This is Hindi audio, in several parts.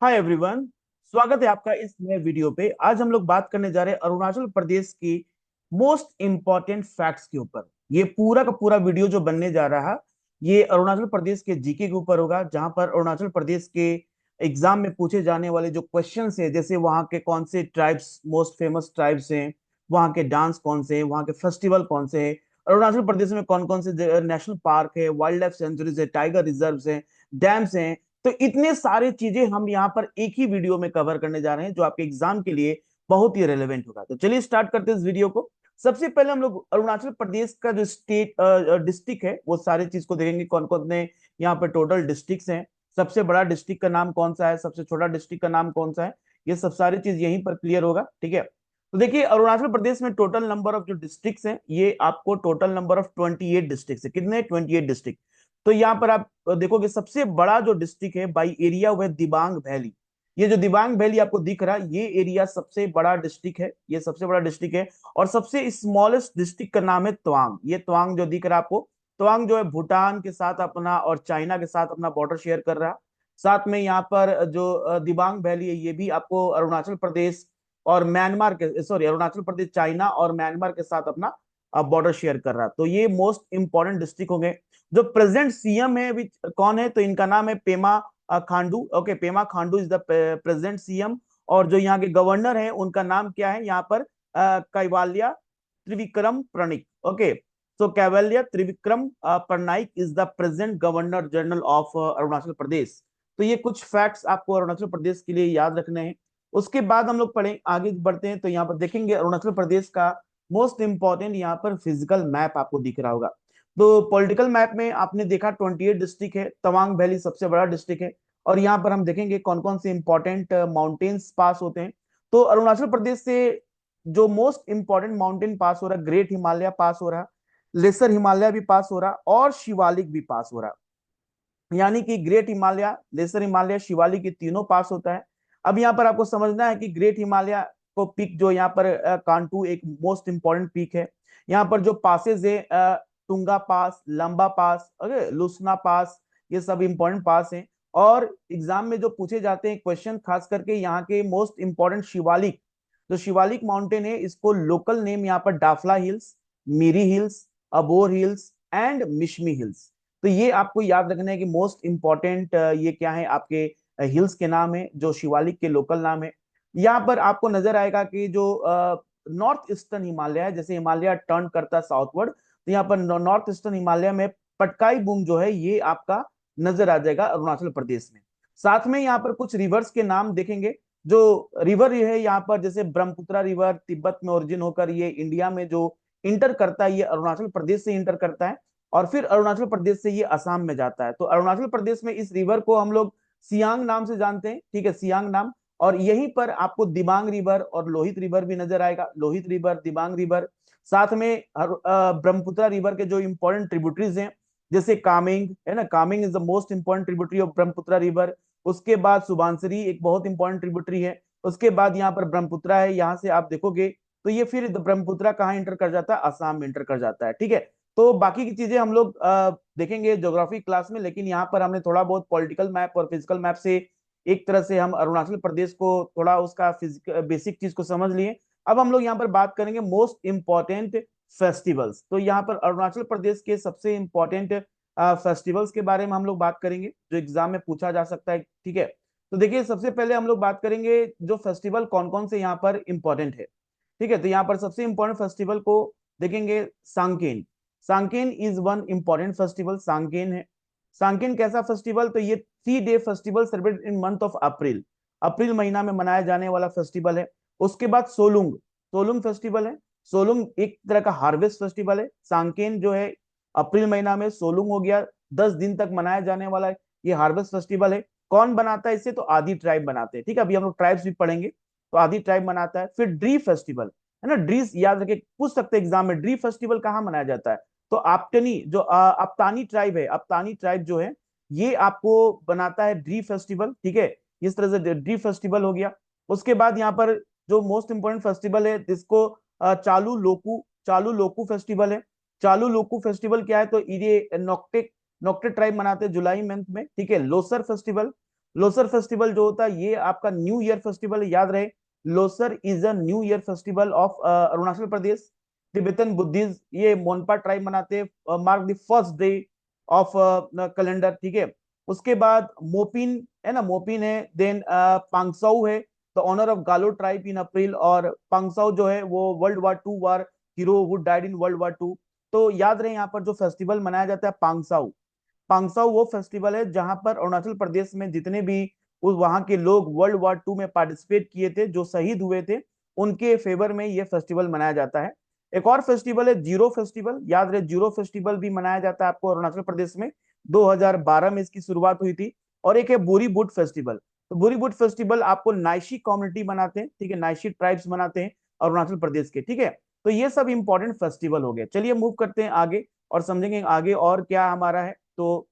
Hi everyone. स्वागत है आपका इस नए वीडियो पे। आज हम लोग बात करने जा रहे हैं अरुणाचल प्रदेश की मोस्ट इंपॉर्टेंट फैक्ट्स के ऊपर। ये पूरा का पूरा वीडियो जो बनने जा रहा है ये अरुणाचल प्रदेश के जीके के ऊपर होगा, जहां पर अरुणाचल प्रदेश के एग्जाम में पूछे जाने वाले जो क्वेश्चंस है, जैसे वहाँ के कौन से ट्राइब्स मोस्ट फेमस ट्राइब्स हैं, वहाँ के डांस कौन से हैं, वहाँ के फेस्टिवल कौन से हैं, अरुणाचल प्रदेश में कौन कौन से नेशनल पार्क है, वाइल्ड लाइफ सेंचुरीज है, टाइगर रिजर्व है, डैम्स हैं। तो इतने सारी चीजें हम यहाँ पर एक ही वीडियो में कवर करने जा रहे हैं, जो आपके एग्जाम के लिए बहुत ही रेलेवेंट होगा। तो चलिए स्टार्ट करते हैं इस वीडियो को। सबसे पहले हम लोग अरुणाचल प्रदेश का जो स्टेट डिस्ट्रिक्ट है वो सारी चीज को देखेंगे, कौन कौन ने यहाँ पर टोटल डिस्ट्रिक्ट्स हैं, सबसे बड़ा डिस्ट्रिक्ट का नाम कौन सा है, सबसे छोटा डिस्ट्रिक्ट का नाम कौन सा है। ये सब सारी चीज यहीं पर क्लियर होगा, ठीक है। तो देखिए अरुणाचल प्रदेश में टोटल नंबर ऑफ जो डिस्ट्रिक्ट्स हैं, ये आपको टोटल नंबर ऑफ 28 डिस्ट्रिक्ट्स है। कितने? 28 डिस्ट्रिक्ट। तो यहाँ पर आप देखोगे सबसे बड़ा जो डिस्ट्रिक्ट है बाई एरिया वह दिबांग वैली। ये जो दिबांग वैली आपको दिख रहा है, ये एरिया सबसे बड़ा डिस्ट्रिक्ट है, ये सबसे बड़ा डिस्ट्रिक्ट है। और सबसे स्मॉलेस्ट डिस्ट्रिक्ट का नाम है तवांग। ये तवांग जो दिख रहा है आपको, तवांग जो है भूटान के साथ अपना और चाइना के साथ अपना बॉर्डर शेयर कर रहा है। साथ में यहाँ पर जो दिबांग वैली है, ये भी आपको अरुणाचल प्रदेश और म्यांमार के, सॉरी, अरुणाचल प्रदेश चाइना और म्यांमार के साथ अपना बॉर्डर शेयर कर रहा है। तो ये मोस्ट इंपॉर्टेंट डिस्ट्रिक्ट हो गए। जो प्रेजेंट सीएम है कौन है, तो इनका नाम है Pema Khandu. Okay, Pema Khandu is the present CM. और जो यहाँ के गवर्नर है उनका नाम क्या है यहाँ पर, Kaivalya Trivikram Parnaik. Okay, so Kaivalya Trivikram Patnaik is the present governor general of Arunachal Pradesh. तो ये कुछ फैक्ट्स आपको अरुणाचल प्रदेश के लिए याद रखने हैं। उसके बाद हम लोग पढ़े आगे बढ़ते हैं, तो यहाँ पर देखेंगे अरुणाचल प्रदेश का मोस्ट इंपॉर्टेंट यहाँ पर फिजिकल मैप आपको दिख रहा होगा। तो पॉलिटिकल मैप में आपने देखा 28 डिस्ट्रिक्ट है, तवांग वैली सबसे बड़ा डिस्ट्रिक्ट है। और यहाँ पर हम देखेंगे कौन कौन से इंपॉर्टेंट माउंटेन्स पास होते हैं। तो अरुणाचल प्रदेश से जो मोस्ट इंपॉर्टेंट माउंटेन पास हो रहा है, ग्रेट हिमालय पास हो रहा, लेसर हिमालय भी पास हो रहा और शिवालिक भी पास हो रहा। यानी कि ग्रेट हिमालय, लेसर हिमालय, शिवालिक, ये तीनों पास होता है। अब यहाँ पर आपको समझना है कि ग्रेट हिमालय को पीक जो यहाँ पर कांटू एक मोस्ट इंपॉर्टेंट पीक है। यहाँ पर जो पासेज है, टुंगा पास, लंबा पास, ओके, लुसना पास, ये सब इंपॉर्टेंट पास हैं। और एग्जाम में जो पूछे जाते हैं क्वेश्चन, खास करके यहाँ के मोस्ट इंपॉर्टेंट शिवालिक, जो शिवालिक माउंटेन है, इसको लोकल नेम यहाँ पर Dafla hills, Miri hills, Abor hills and Mishmi hills. तो ये आपको याद रखना है कि मोस्ट इंपॉर्टेंट ये क्या है आपके हिल्स के नाम है, जो शिवालिक के लोकल नाम है। यहाँ पर आपको नजर आएगा कि जो नॉर्थ ईस्टर्न हिमालय है, जैसे हिमालय टर्न करता है साउथवर्ड, तो यहाँ पर नॉर्थ ईस्टर्न हिमालय में पटकाई बूम जो है ये आपका नजर आ जाएगा अरुणाचल प्रदेश में। साथ में यहाँ पर कुछ रिवर्स के नाम देखेंगे। जो रिवर है यहाँ पर, जैसे ब्रह्मपुत्र रिवर तिब्बत में ओरिजिन होकर ये इंडिया में जो इंटर करता है, ये अरुणाचल प्रदेश से इंटर करता है। और फिर अरुणाचल प्रदेश से ये असम में जाता है। तो अरुणाचल प्रदेश में इस रिवर को हम लोग सियांग नाम से जानते हैं, ठीक है, सियांग नाम। और यहीं पर आपको दिबांग रिवर और लोहित रिवर भी नजर आएगा, लोहित रिवर, दिबांग रिवर। साथ में ब्रह्मपुत्र रिवर के जो इंपॉर्टेंट ट्रिब्यूटरीज हैं, जैसे कामेंग है ना, Kameng is the most important tributary of Brahmaputra river. उसके बाद सुबानसिरी एक बहुत इंपॉर्टेंट ट्रिब्यूटरी है। उसके बाद यहाँ पर ब्रह्मपुत्र है, यहाँ से आप देखोगे तो ये फिर ब्रह्मपुत्र कहाँ इंटर कर जाता है, असम में इंटर कर जाता है, ठीक है। तो बाकी की चीजें हम लोग देखेंगे ज्योग्राफी क्लास में, लेकिन यहाँ पर हमने थोड़ा बहुत पॉलिटिकल मैप और फिजिकल मैप से एक तरह से हम अरुणाचल प्रदेश को थोड़ा उसका बेसिक चीज को समझ लिए। अब हम लोग यहाँ पर बात करेंगे मोस्ट इंपॉर्टेंट फेस्टिवल्स। तो यहाँ पर अरुणाचल प्रदेश के सबसे इंपॉर्टेंट फेस्टिवल्स के बारे में हम लोग बात करेंगे, जो एग्जाम में पूछा जा सकता है, ठीक है। तो देखिए सबसे पहले हम लोग बात करेंगे जो फेस्टिवल कौन कौन से यहाँ पर इंपॉर्टेंट है, ठीक है। तो यहाँ पर सबसे इंपॉर्टेंट फेस्टिवल को देखेंगे, Sanken. Sanken is one important festival, Sanken है। सांकेन कैसा फेस्टिवल, तो ये 3 day festival celebrate in month of April, अप्रैल महीना में मनाया जाने वाला फेस्टिवल है। उसके बाद सोलुंग, सोलुंग फेस्टिवल है। सोलुंग एक तरह का हार्वेस्ट फेस्टिवल है। सांकेन जो है अप्रैल महीना में, सोलुंग हो गया 10 दिन तक मनाया जाने वाला है, ये हार्वेस्ट फेस्टिवल है। कौन बनाता है इसे, तो आदि ट्राइब बनाते हैं, ठीक है। अभी हम लोग ट्राइब्स भी पढ़ेंगे, तो आदि ट्राइब मनाता है। फिर ड्री फेस्टिवल है ना, ड्रीस याद रखे, पूछ सकते हैं एग्जाम में, ड्री फेस्टिवल कहाँ मनाया जाता है, तो आपटनी जो अप्तानी ट्राइब है, अप्तानी ट्राइब जो है ये आपको बनाता है ड्री फेस्टिवल, ठीक है। इस तरह से ड्री फेस्टिवल हो गया। उसके बाद यहाँ पर जो मोस्ट इंपोर्टेंट फेस्टिवल है जिसको चालू लोकू, चालू लोकू फेस्टिवल है। चालू लोकू फेस्टिवल क्या है, तो ये नोक्टे, नोक्टे ट्राइब मनाते हैं जुलाई मंथ में, ठीक है। लोसर फेस्टिवल, लोसर फेस्टिवल जो होता है ये आपका न्यू ईयर फेस्टिवल, याद रहे, Losar is a new year festival of Arunachal Pradesh. Tibetan Buddhist ये मोनपा ट्राइब मनाते हैं, mark the first day of calendar, ठीक है। उसके बाद मोपिन है ना, मोपिन है, देन पांगसाउ है, द ऑनर ऑफ गालो ट्राइब इन अप्रैल, और पांगसाउ जो है वो world war hero who died in world war 2। तो याद रहे यहाँ पर जो फेस्टिवल मनाया जाता है पांगसाउ, पांगसाउ वो फेस्टिवल है जहां पर अरुणाचल प्रदेश में जितने भी उस वहां के लोग वर्ल्ड वार 2 में पार्टिसिपेट किए थे, जो शहीद हुए थे, उनके फेवर में ये फेस्टिवल मनाया जाता है। एक और फेस्टिवल है जीरो फेस्टिवल, याद रहे जीरो फेस्टिवल भी मनाया जाता है आपको अरुणाचल प्रदेश में, 2012 में इसकी शुरुआत हुई थी। और एक है बुरी बुट फेस्टिवल। तो बुरी बुट फेस्टिवल आपको नाइशी कम्युनिटी मनाते हैं, ठीक है, नाइशी ट्राइब्स मनाते हैं अरुणाचल प्रदेश के, ठीक है। तो ये सब इंपॉर्टेंट फेस्टिवल हो गए। चलिए मूव करते हैं आगे और समझेंगे आगे और क्या हमारा है। तो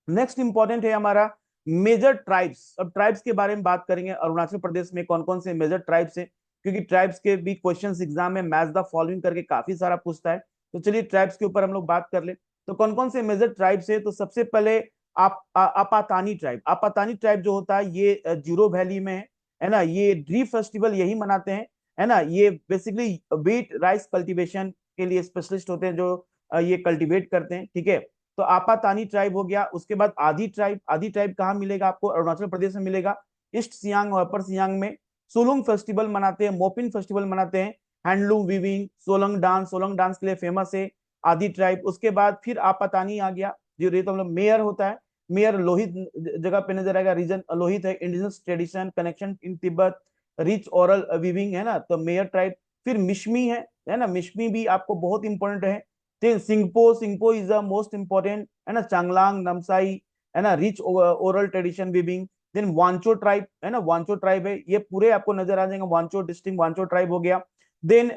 नेक्स्ट इंपॉर्टेंट है हमारा मेजर ट्राइब्स। अब ट्राइब्स के बारे में बात करेंगे, अरुणाचल प्रदेश में कौन कौन से मेजर ट्राइब्स है, क्योंकि ट्राइब्स के भी क्वेश्चंस एग्जाम में मैच द फॉलोइंग करके काफी सारा पूछता है। तो चलिए ट्राइब्स के ऊपर हम लोग बात कर ले। तो कौन कौन से मेजर ट्राइब्स है, तो सबसे पहले आपातानी ट्राइब। आपातानी ट्राइब जो होता है ये जीरो वैली में है ना, ये ड्री फेस्टिवल यही मनाते हैं, है ना। ये बेसिकली व्हीट राइस कल्टीवेशन के लिए स्पेशलिस्ट होते हैं, जो ये कल्टीवेट करते हैं, ठीक है। तो आपातानी ट्राइब हो गया। उसके बाद आदि ट्राइब, आदि ट्राइब कहाँ मिलेगा आपको, अरुणाचल प्रदेश में मिलेगा, ईस्ट सियांग और अपर सियांग में। सोलुंग फेस्टिवल मनाते हैं, मोपिन फेस्टिवल मनाते हैं, हैंडलूम वीविंग, सोलंग डांस के लिए फेमस है आदि ट्राइब। उसके बाद फिर आपातानी आ गया, जो रेत हम लोग मेयर होता है, मेयर लोहित जगह पे नजर आएगा, रीजन लोहित है, indigenous tradition connection in Tibet, rich oral weaving है ना, तो मेयर ट्राइब। फिर मिश्मी है ना, मिश्मी भी आपको बहुत इंपॉर्टेंट है। then Singpho is the most important है ना, चांगलांग नमसाई है ना, rich oral tradition weaving. Then Wancho tribe है ना, वांचो ट्राइब है, ये पूरे आपको नजर आ जाएंगे, वांचो डिस्ट्रिक्ट वांचो ट्राइब हो गया। Then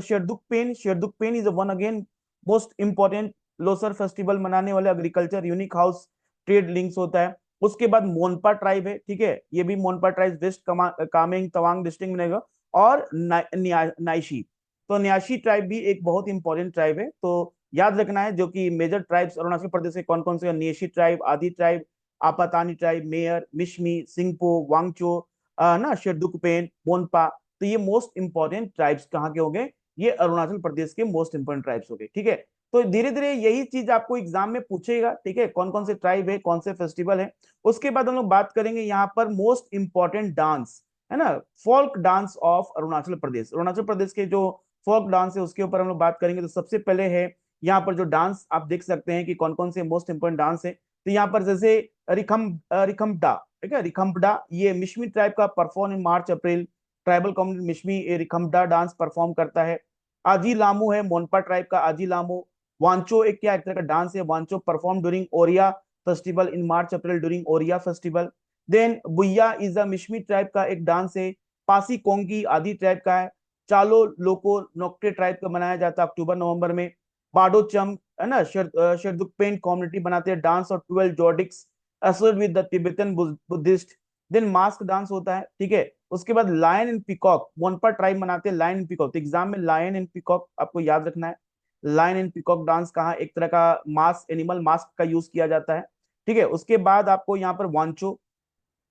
Sherdukpen is one again most important Losar festival मनाने वाले, agriculture unique house trade links होता है। उसके बाद मोनपा ट्राइब है, ठीक है, ये भी Monpa tribe west Kameng Tawang district में रहेगा। और नाइशी, तो न्याशी ट्राइब भी एक बहुत इंपॉर्टेंट ट्राइब है, तो याद रखना है जो कि मेजर ट्राइब्स अरुणाचल प्रदेश के कौन कौन से, न्येशी ट्राइब, आदि tribe, Apatani tribe, mayor, Mishmi, Singpho, Wancho ना, शेरदुकपेन, मोनपा। तो ये मोस्ट इंपॉर्टेंट ट्राइब्स कहाँ के हो गए, ये अरुणाचल प्रदेश के मोस्ट इंपॉर्टेंट ट्राइब्स हो गए, ठीक है। तो धीरे धीरे यही चीज आपको एग्जाम में पूछेगा, ठीक है, कौन कौन से ट्राइब है, कौन से फेस्टिवल है। उसके बाद हम लोग बात करेंगे यहाँ पर मोस्ट इंपॉर्टेंट डांस, है ना, फोल्क डांस ऑफ अरुणाचल प्रदेश। अरुणाचल प्रदेश के जो फोक डांस है उसके ऊपर हम लोग बात करेंगे। तो सबसे पहले है यहाँ पर जो डांस आप देख सकते हैं कि कौन कौन से मोस्ट इंपोर्टेंट डांस है। तो यहाँ पर जैसे रिखम्बडा, ठीक है, रिखम्बडा ये मिश्मी ट्राइब का perform in March April, tribal community Mishmi Rikhampada dance perform करता है। आजी लामू है मोनपा ट्राइब का आजी लामू। वांचो एक क्या एक तरह का डांस है, Wancho perform during Oriah festival in March April during Oriah festival. Then Buiya is a Mishmi tribe का एक डांस है। पासी कोंगी आदि ट्राइब का है। चालो लोको नोक्टे ट्राइब का मनाया जाता है अक्टूबर नवंबर में। बाडो चम है ना, शेरदुकपेन कम्युनिटी बनाते हैं डांस, और 12 zodiacs associated with the Tibetan Buddhist. Then mask dance होता है, ठीक है। उसके बाद lion and peacock Monpa tribe मनाते हैं, लायन एंड पीकॉक। तो एग्जाम में लायन एंड पीकॉक आपको याद रखना है। लायन एंड पीकॉक डांस कहाँ, एक तरह का मास्क, एनिमल मास्क का यूज किया जाता है, ठीक है। उसके बाद आपको यहाँ पर Wancho,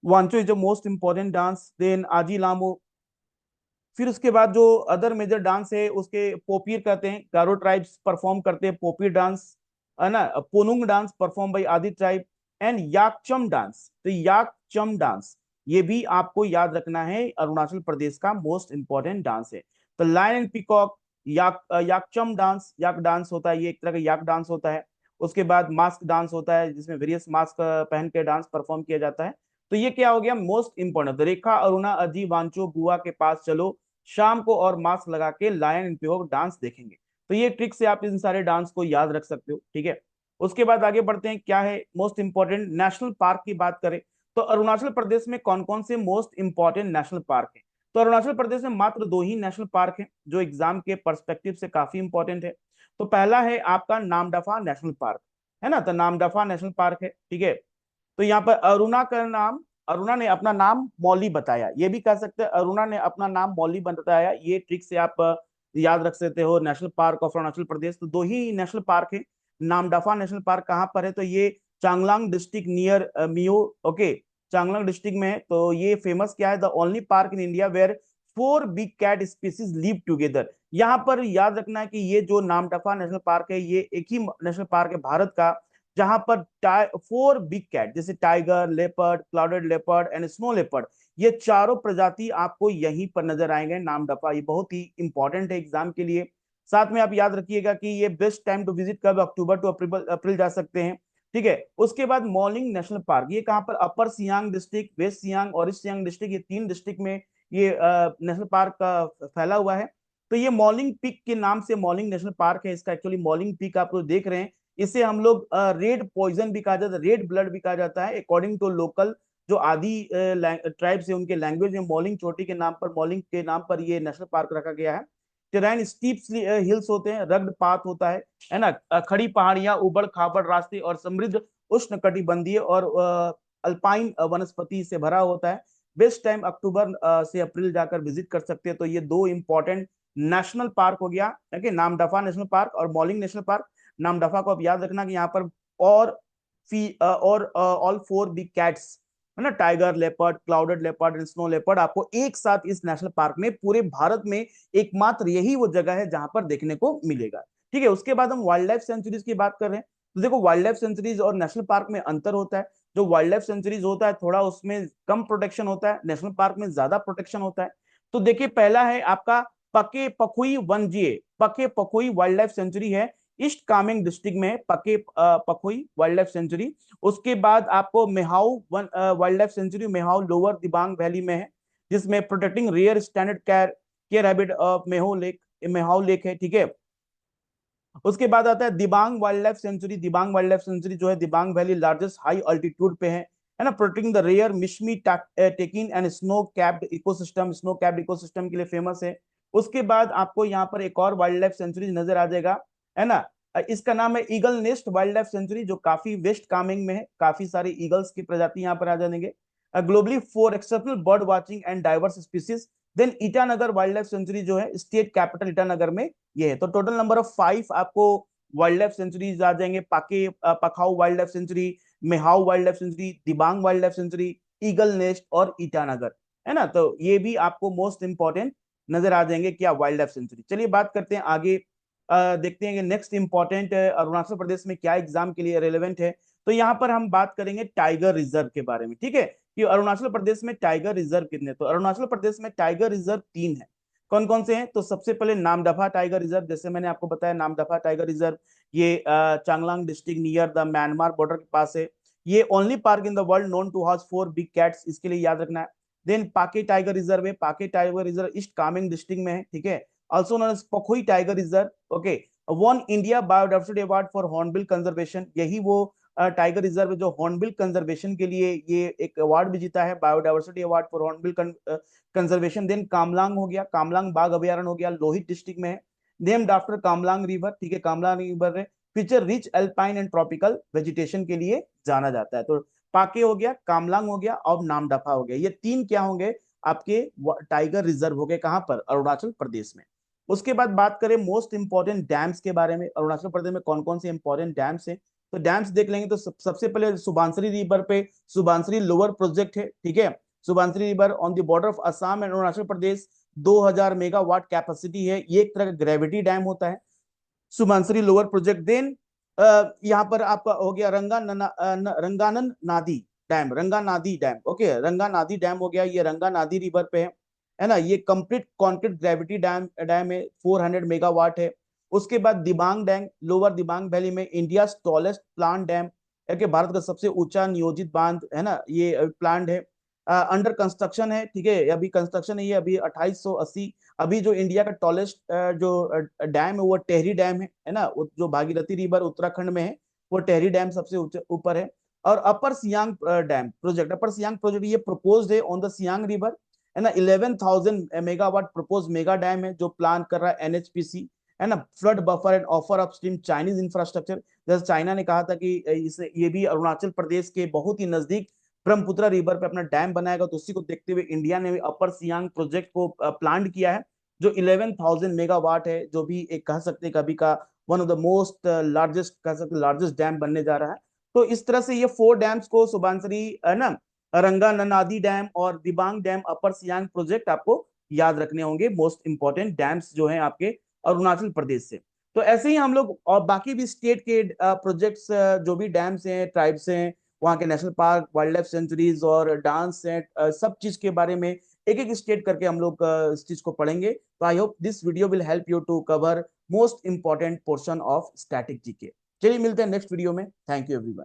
Wancho is the most important dance. Then Aji Lhamu. फिर उसके बाद जो अदर मेजर डांस है उसके पोपीर कहते हैं, गारो ट्राइब्स परफॉर्म करते हैं पोपीर डांस, है ना। पोनुंग डांस परफॉर्म बाई आदि ट्राइब। एंड याकचम डांस, तो याकचम डांस ये भी आपको याद रखना है, अरुणाचल प्रदेश का मोस्ट इंपॉर्टेंट डांस है। तो lion and peacock, Yakcham dance, yak dance होता है, ये एक तरह का याक डांस होता है। उसके बाद मास्क डांस होता है जिसमें वेरियस मास्क पहन के डांस परफॉर्म किया जाता है। तो ये क्या हो गया मोस्ट इंपॉर्टेंट, रेखा अरुणा अजी वांचो बुआ के पास चलो शाम को और मास्क लगा के लायन इन पे डांस देखेंगे। तो ये ट्रिक से आप इन सारे डांस को याद रख सकते हो, ठीक है। उसके बाद आगे बढ़ते हैं, क्या है मोस्ट इंपॉर्टेंट नेशनल पार्क की बात करें। तो अरुणाचल प्रदेश में कौन कौन से मोस्ट इंपॉर्टेंट नेशनल पार्क है। तो अरुणाचल प्रदेश में मात्र दो ही नेशनल पार्क है जो एग्जाम के परस्पेक्टिव से काफी इंपॉर्टेंट है। तो पहला है आपका नामदफा नेशनल पार्क, है ना, तो नामदफा नेशनल पार्क है, ठीक है। तो यहाँ पर अरुणा का नाम, अरुणा ने अपना नाम मौली बताया, ये भी कह सकते हैं अरुणा ने अपना नाम मौली बताया, ये ट्रिक से आप याद रख सकते हो। National park of Arunachal Pradesh, तो दो ही नेशनल पार्क है। नामदफा नेशनल पार्क कहाँ पर है, तो ये Changlang district near Miao. Okay, Changlang district में है। तो ये फेमस क्या है, the only park in India where 4 big cat species live together. यहाँ पर याद रखना है कि ये जो नामदफा नेशनल पार्क है, ये एक ही नेशनल पार्क है भारत का जहां पर 4 बिग कैट, जैसे tiger, leopard, clouded leopard and snow leopard, ये चारों प्रजाति आपको यहीं पर नजर आएंगे नामदफा। ये बहुत ही इंपॉर्टेंट है एग्जाम के लिए। साथ में आप याद रखिएगा कि ये बेस्ट टाइम टू विजिट कब, अक्टूबर टू अप्रैल अप्रैल जा सकते हैं। ठीक है, उसके बाद मॉर्निंग नेशनल पार्क, ये कहां पर, अपर सियांग डिस्ट्रिक्ट, वेस्ट सियांग और ईस्ट सियांग डिस्ट्रिक्ट, ये 3 डिस्ट्रिक्ट में ये नेशनल पार्क का फैला हुआ है। तो ये मॉर्निंग पीक के नाम से मॉर्निंग नेशनल पार्क है। इसका एक्चुअली मॉर्निंग पीक आप लोग देख रहे हैं, इसे हम लोग रेड पॉइजन भी कहा जाता है, रेड ब्लड भी कहा जाता है, अकॉर्डिंग टू लोकल जो आदि ट्राइब्स है उनके लैंग्वेज में मॉर्निंग चोटी के नाम पर, मॉर्निंग के नाम पर ये नेशनल पार्क रखा गया है। टेराइन स्टीप हिल्स होते हैं, रग्ड पाथ होता है ना, खड़ी पहाड़ियां, उबड़ खाबड़ रास्ते और समृद्ध उष्ण कटिबंधीय और अल्पाइन वनस्पति से भरा होता है। बेस्ट टाइम अक्टूबर से अप्रैल जाकर विजिट कर सकते हैं। तो ये 2 इंपॉर्टेंट नेशनल पार्क हो गया, ओके, नामदफा नेशनल पार्क और मॉर्निंग नेशनल पार्क। नामदफा को आप याद रखना कि यहाँ पर और और ऑल 4 बिग कैट्स है ना, tiger, leopard, clouded leopard and snow leopard, आपको एक साथ इस नेशनल पार्क में, पूरे भारत में एकमात्र यही वो जगह है जहां पर देखने को मिलेगा। ठीक है, उसके बाद हम वाइल्ड लाइफ सेंचुरीज की बात कर रहे हैं। तो देखो, वाइल्ड लाइफ सेंचुरीज और नेशनल पार्क में अंतर होता है। जो वाइल्ड लाइफ सेंचुरीज होता है थोड़ा उसमें कम प्रोटेक्शन होता है, नेशनल पार्क में ज्यादा प्रोटेक्शन होता है। तो देखिए, पहला है आपका पके पखुई वनजीए, Pakke Pakhui wildlife sanctuary है, ईस्ट कामेंग डिस्ट्रिक्ट में Pakke Pakhui wildlife sanctuary. उसके बाद आपको Mehao wildlife sanctuary, Mehao lower Dibang valley में है, जिसमें protecting rare standard care care habit of Mehao lake, Mehao lake है। ठीक है, उसके बाद आता है Dibang wildlife sanctuary. Dibang wildlife sanctuary जो है Dibang valley largest high altitude पे है ना, protecting the rare Mishmi takin and snow capped ecosystem, snow capped ecosystem के लिए फेमस है। उसके बाद आपको यहाँ पर एक और वाइल्ड लाइफ सेंचुरी नजर आ जाएगा, है ना, इसका नाम है eagle nest wild life sanctuary, जो काफी वेस्ट कामेंग में है, काफी सारी ईगल्स की प्रजाति यहाँ पर आ जाएंगे। Globally for exceptional bird watching and diverse species. Then Itanagar wildlife sanctuary जो है स्टेट कैपिटल ईटानगर में ये है। तो टोटल नंबर ऑफ 5 आपको वाइल्ड लाइफ सेंचुरीज आ जाएंगे, Pakke Pakhui wildlife sanctuary, Mehao wildlife sanctuary, Dibang wildlife sanctuary, eagle nest और ईटानगर, है ना। तो ये भी आपको मोस्ट इंपॉर्टेंट नजर आ जाएंगे क्या, वाइल्ड लाइफ सेंचुरी। चलिए बात करते हैं आगे, देखते हैं कि नेक्स्ट इंपॉर्टेंट अरुणाचल प्रदेश में क्या एग्जाम के लिए रेलेवेंट है। तो यहाँ पर हम बात करेंगे टाइगर रिजर्व के बारे में। ठीक है, कि अरुणाचल प्रदेश में टाइगर रिजर्व कितने, तो अरुणाचल प्रदेश में टाइगर रिजर्व 3 है। कौन कौन से हैं, तो सबसे पहले नामदफा टाइगर रिजर्व, जैसे मैंने आपको बताया नामदफा टाइगर रिजर्व, ये Changlang district near the Myanmar border के पास है। ये only park in the world known to house 4 big cats, इसके लिए याद रखना है। देन पाके टाइगर रिजर्व है, Pakke tiger reserve east Kameng district में है। ठीक है, also known as Pakhui tiger reserve. Okay, one India biodiversity award for hornbill conservation, यही वो टाइगर रिजर्व जो हॉर्नबिल कंजर्वेशन के लिए ये एक अवार्ड भी जीता है, biodiversity award for hornbill conservation. Then Kamlang हो गया, कामलांग बाघ अभयारण्य हो गया, लोहित डिस्ट्रिक्ट में है, नेम्ड आफ्टर कामलांग रिवर। ठीक है, कामलांग रिवर है, feature rich alpine and tropical vegetation के लिए जाना जाता है। तो पाके हो गया, कामलांग हो गया और नामदफा हो गया, ये 3 क्या होंगे आपके टाइगर रिजर्व हो गए, कहां पर, अरुणाचल प्रदेश में। उसके बाद बात करें मोस्ट इंपॉर्टेंट डैम्स के बारे में, अरुणाचल प्रदेश में कौन कौन से इंपॉर्टेंट डैम्स हैं। तो डैम्स देख लेंगे, तो सबसे पहले सुबानसिरी रिवर पे सुबानसिरी लोअर प्रोजेक्ट है। ठीक है, Subansiri river on the border of Assam and Arunachal Pradesh, 2000 megawatt capacity है, ये एक तरह का ग्रेविटी डैम होता है, सुबानसिरी लोअर प्रोजेक्ट। देन यहाँ पर आपका हो गया रंगानन नादी डैम, रंगा नादी डैम। ओके, रंगा नादी डैम हो गया, ये रंगा नादी रिवर पे है ना, ये complete concrete gravity dam dam है, 400 मेगावाट है। उसके बाद Dibang dam lower Dibang valley में, India tallest plant dam, Bharat का सबसे ऊंचा नियोजित बांध है ना, ये प्लांट है, अंडर कंस्ट्रक्शन है। ठीक है, अभी कंस्ट्रक्शन है, ये अभी 2880। अभी जो इंडिया का टॉलेस्ट जो डैम है वो टेहरी डैम है ना, जो भागीरथी रिवर उत्तराखंड में है, वो टेहरी डैम सबसे ऊपर है। और अपर सियांग डैम प्रोजेक्ट, अपर सियांग प्रोजेक्ट ये प्रपोज्ड है ऑन द सियांग रिवर, है ना, 11,000 मेगावाट प्रपोज मेगा डैम है जो प्लान कर रहा है एनएचपीसी, है ना, flood buffer and offer upstream Chinese infrastructure. जैसे चाइना ने कहा था कि इसे ये भी अरुणाचल प्रदेश के बहुत ही नजदीक ब्रह्मपुत्र रिवर पे अपना डैम बनाएगा, तो उसी को देखते हुए इंडिया ने अपर सियांग प्रोजेक्ट को प्लान किया है, जो 11,000 मेगावाट है, जो भी एक कह सकते हैं कभी का one of the most largest, कह सकते लार्जेस्ट डैम बनने जा रहा है। तो इस तरह से ये 4 डैम्स को सुबानसरी है ना, रंगा ननादी डैम और दिबांग डैम, अपर सियांग प्रोजेक्ट आपको याद रखने होंगे, मोस्ट इंपॉर्टेंट डैम्स जो हैं आपके अरुणाचल प्रदेश से। तो ऐसे ही हम लोग और बाकी भी स्टेट के प्रोजेक्ट्स, जो भी डैम्स हैं, ट्राइब्स हैं, वहाँ के national park, wild life sanctuaries और डांस सेट, सब चीज के बारे में एक एक स्टेट करके हम लोग इस चीज को पढ़ेंगे। तो I hope this video will help you to cover most important portion of static GK. चलिए मिलते हैं नेक्स्ट वीडियो में। Thank you everyone.